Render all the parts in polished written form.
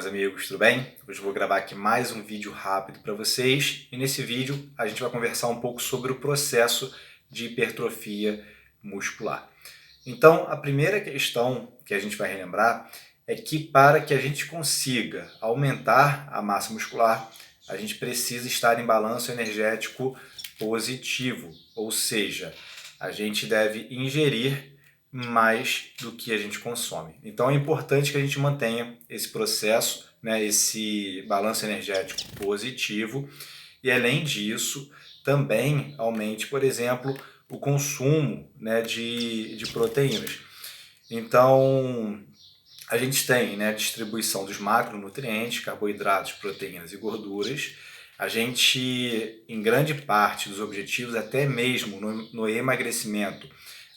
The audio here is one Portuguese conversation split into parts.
meus amigos, tudo bem? Hoje eu vou gravar aqui mais um vídeo rápido para vocês e nesse vídeo a gente vai conversar um pouco sobre o processo de hipertrofia muscular. Então, a primeira questão que a gente vai relembrar é que para que a gente consiga aumentar a massa muscular, a gente precisa estar em balanço energético positivo, ou seja, a gente deve ingerir mais do que a gente consome. Então é importante que a gente mantenha esse processo, né, esse balanço energético positivo e além disso também aumente, por exemplo, o consumo, né, de proteínas. Então a gente tem, né, a distribuição dos macronutrientes, carboidratos, proteínas e gorduras. A gente, em grande parte dos objetivos, até mesmo no emagrecimento,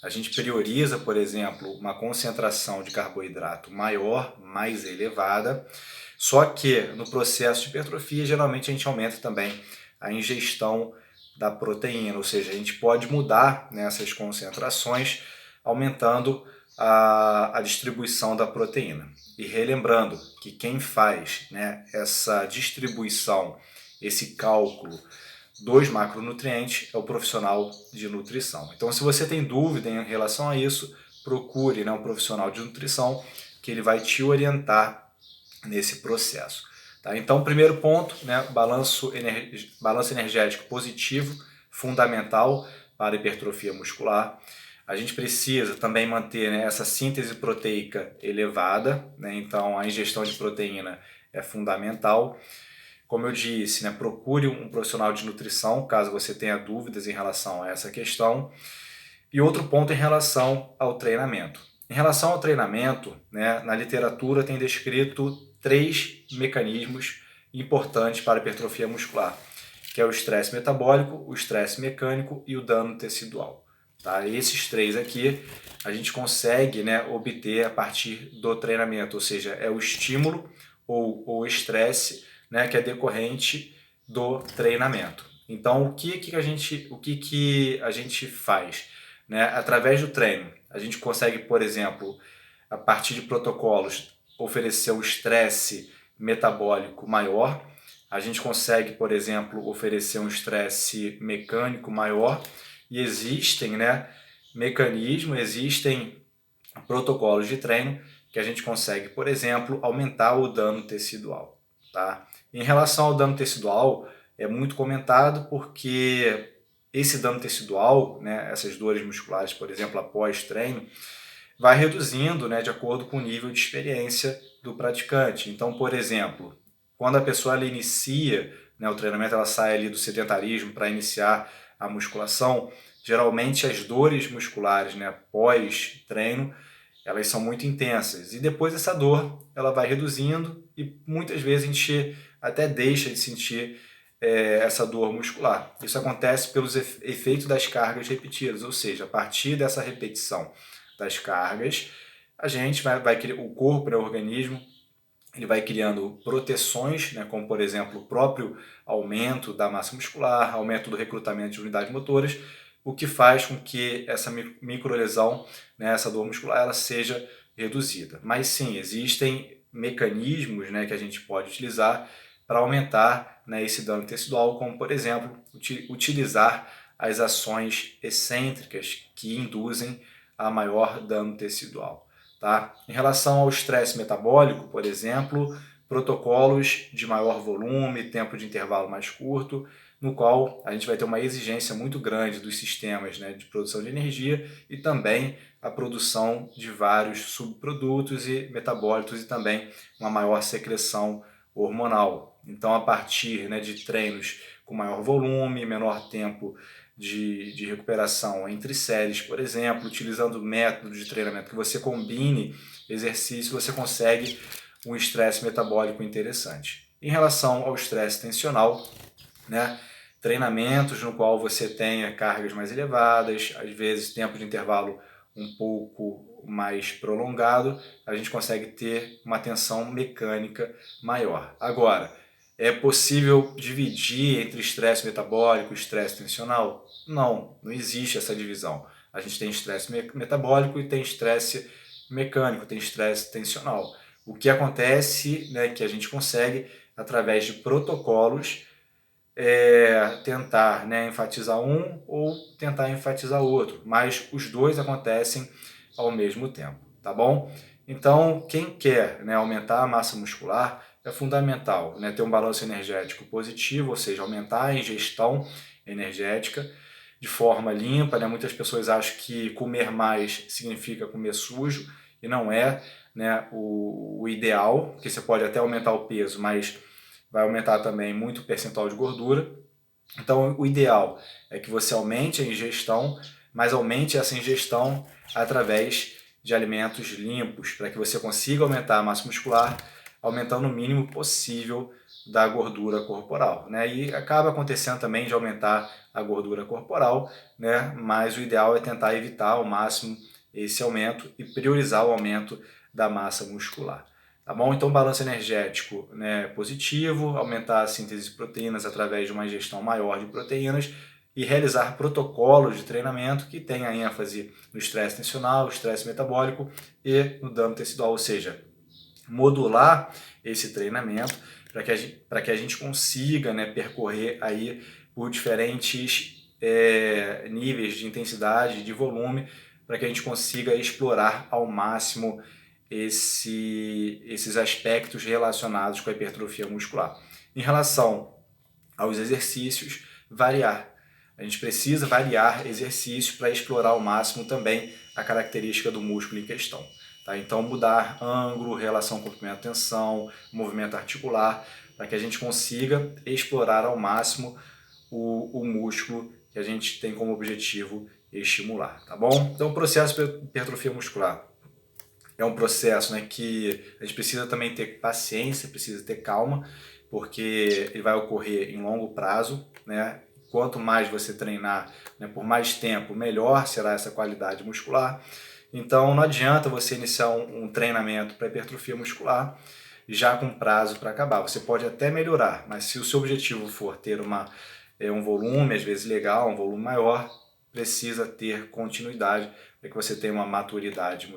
a gente prioriza, por exemplo, uma concentração de carboidrato maior, mais elevada, só que no processo de hipertrofia, geralmente a gente aumenta também a ingestão da proteína, ou seja, a gente pode mudar nessas concentrações, aumentando a distribuição da proteína. E relembrando que quem faz, né, essa distribuição, esse cálculo dos macronutrientes é o profissional de nutrição. Então, se você tem dúvida em relação a isso, procure, né, um profissional de nutrição que ele vai te orientar nesse processo. Tá? Então, primeiro ponto, né, balanço energético positivo, fundamental para a hipertrofia muscular. A gente precisa também manter, né, essa síntese proteica elevada, né? Então a ingestão de proteína é fundamental. Como eu disse, né, procure um profissional de nutrição caso você tenha dúvidas em relação a essa questão. E outro ponto em relação ao treinamento. Em relação ao treinamento, né, na literatura tem descrito 3 mecanismos importantes para a hipertrofia muscular, que é o estresse metabólico, o estresse mecânico e o dano tecidual. Tá? Esses 3 aqui a gente consegue, né, obter a partir do treinamento, ou seja, é o estímulo ou o estresse, né, que é decorrente do treinamento. Então, o que a gente faz? Né? Através do treino, a gente consegue, por exemplo, a partir de protocolos, oferecer um estresse metabólico maior. A gente consegue, por exemplo, oferecer um estresse mecânico maior. E existem, né, mecanismos, existem protocolos de treino que a gente consegue, por exemplo, aumentar o dano tecidual. Tá? Em relação ao dano tecidual, é muito comentado porque esse dano tecidual, né, essas dores musculares, por exemplo, após treino, vai reduzindo, né, de acordo com o nível de experiência do praticante. Então, por exemplo, quando a pessoa ela inicia, né, o treinamento, ela sai ali do sedentarismo para iniciar a musculação, geralmente as dores musculares, né, pós-treino, elas são muito intensas. E depois essa dor, ela vai reduzindo e muitas vezes a gente até deixa de sentir essa dor muscular. Isso acontece pelos efeitos das cargas repetidas, ou seja, a partir dessa repetição das cargas, a gente vai criar, o corpo, né, o organismo, ele vai criando proteções, né, como por exemplo o próprio aumento da massa muscular, aumento do recrutamento de unidades motoras, o que faz com que essa microlesão, né, essa dor muscular, ela seja reduzida. Mas sim, existem mecanismos, né, que a gente pode utilizar para aumentar, né, esse dano tecidual, como por exemplo, utilizar as ações excêntricas que induzem a maior dano tecidual. Tá? Em relação ao estresse metabólico, por exemplo, protocolos de maior volume, tempo de intervalo mais curto, no qual a gente vai ter uma exigência muito grande dos sistemas, né, de produção de energia e também a produção de vários subprodutos e metabólitos e também uma maior secreção hormonal. Então, a partir, né, de treinos com maior volume, menor tempo de recuperação entre séries, por exemplo, utilizando métodos de treinamento que você combine exercício, você consegue um estresse metabólico interessante. Em relação ao estresse tensional, né, treinamentos no qual você tenha cargas mais elevadas, às vezes tempo de intervalo um pouco mais prolongado, a gente consegue ter uma tensão mecânica maior. Agora, é possível dividir entre estresse metabólico e estresse tensional? Não, não existe essa divisão. A gente tem estresse metabólico e tem estresse mecânico, tem estresse tensional. O que acontece, né, que a gente consegue, através de protocolos, tentar, né, enfatizar um ou tentar enfatizar outro, mas os dois acontecem ao mesmo tempo, tá bom? Então, quem quer, né, aumentar a massa muscular, é fundamental, né, ter um balanço energético positivo, ou seja, aumentar a ingestão energética de forma limpa, né? Muitas pessoas acham que comer mais significa comer sujo, e não é, né, o ideal, porque você pode até aumentar o peso, mas vai aumentar também muito o percentual de gordura. Então, o ideal é que você aumente a ingestão, mas aumente essa ingestão através de alimentos limpos, para que você consiga aumentar a massa muscular, aumentando o mínimo possível da gordura corporal, né? E acaba acontecendo também de aumentar a gordura corporal, né? Mas o ideal é tentar evitar ao máximo esse aumento e priorizar o aumento da massa muscular. Tá bom? Então, balanço energético, né, positivo, aumentar a síntese de proteínas através de uma ingestão maior de proteínas e realizar protocolos de treinamento que tenha ênfase no estresse tensional, estresse metabólico e no dano tecidual, ou seja, modular esse treinamento para que a gente consiga, né, percorrer aí por diferentes níveis de intensidade, de volume, para que a gente consiga explorar ao máximo esses aspectos relacionados com a hipertrofia muscular. Em relação aos exercícios, variar. A gente precisa variar exercícios para explorar ao máximo também a característica do músculo em questão. Tá? Então, mudar ângulo, relação comprimento-tensão, movimento articular, para que a gente consiga explorar ao máximo o músculo que a gente tem como objetivo estimular. Tá bom? Então, o processo de hipertrofia muscular é um processo, né, que a gente precisa também ter paciência, precisa ter calma, porque ele vai ocorrer em longo prazo, né? Quanto mais você treinar, né, por mais tempo, melhor será essa qualidade muscular. Então não adianta você iniciar um treinamento para hipertrofia muscular já com prazo para acabar. Você pode até melhorar, mas se o seu objetivo for ter um volume, às vezes legal, um volume maior, precisa ter continuidade para que você tenha uma maturidade muscular.